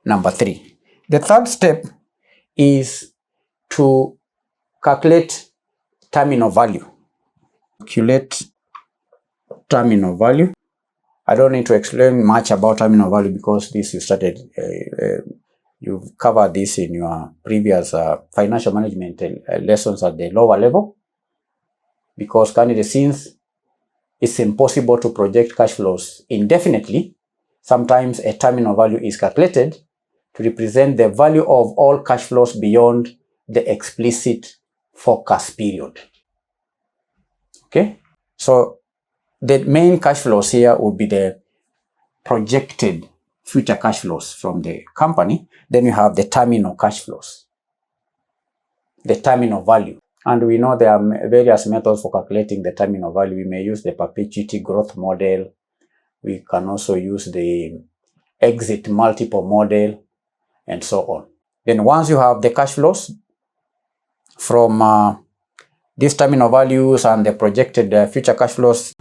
number 3. The third step is to calculate terminal value. Calculate terminal value. I don't need to explain much about terminal value because this you started, you've covered this in your previous financial management lessons at the lower level. Because currently, since it's impossible to project cash flows indefinitely, sometimes a terminal value is calculated to represent the value of all cash flows beyond the explicit forecast period. Okay, so the main cash flows here would be the projected future cash flows from the company. Then you have the terminal cash flows, the terminal value. And we know there are various methods for calculating the terminal value. We may use the perpetuity growth model. We can also use the exit multiple model and so on. Then once you have the cash flows from these terminal values and the projected future cash flows,